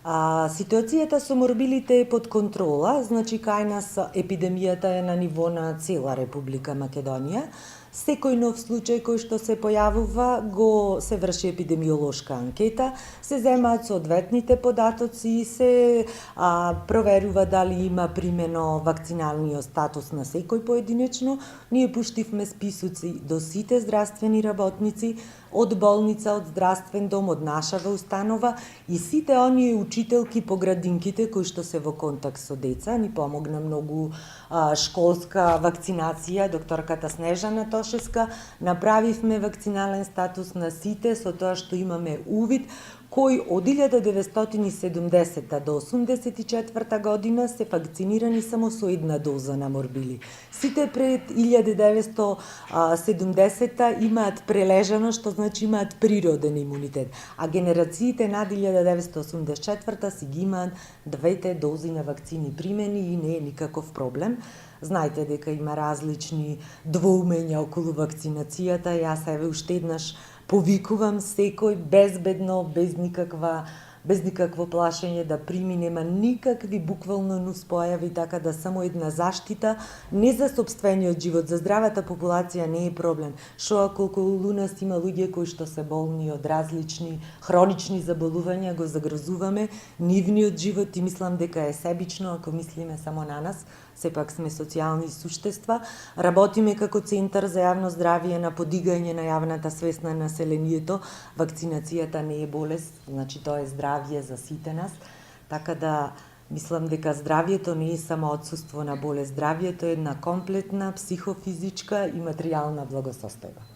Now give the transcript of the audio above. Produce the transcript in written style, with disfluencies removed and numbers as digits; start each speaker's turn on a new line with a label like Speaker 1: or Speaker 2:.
Speaker 1: Ситуацијата со морбилите е под контрола, значи кај нас епидемијата е на ниво на цела Република Македонија. Секој нов случај кој што се појавува го се врши епидемиолошка анкета, се земаат соодветните податоци, се проверува дали има примено вакциналниот статус на секој поединечно. Ние пуштивме списоци до сите здравствени работници, од болница, од здравствен дом, од нашава установа и сите оние учителки по градинките кои што се во контакт со деца. Ни помогна многу школска вакцинација, докторката Снежана Тошевска. Направивме вакцинален статус на сите со тоа што имаме увид кои од 1970 до 1984 година се вакцинирани само со една доза на морбили. Сите пред 1970 имаат прележано, што значи имаат природен имунитет, а генерациите над 1984 си ги имаат двете дози на вакцини примени и не е никаков проблем. Знаете дека има различни двоумења околу вакцинацијата. Јас еве уште еднаш повикувам секој безбедно, без никакво плашење да прими, нема никакви буквално нуспојави, така да само една заштита, не за сопствениот живот, за здравата популација не е проблем. Шо ако околу нас има луѓе кои што се болни од различни хронични заболувања, го загрозуваме нивниот живот и мислам дека е себично ако мислиме само на нас. Сепак сме социјални суштества. Работиме како Центар за јавно здравје на подигање на јавната свест на населението. Вакцинацијата не е болест, значи тоа е здравје за сите нас. Така да мислам дека здравјето не е само отсуство на болест. Здравјето е една комплетна психофизичка и материјална благосостојба.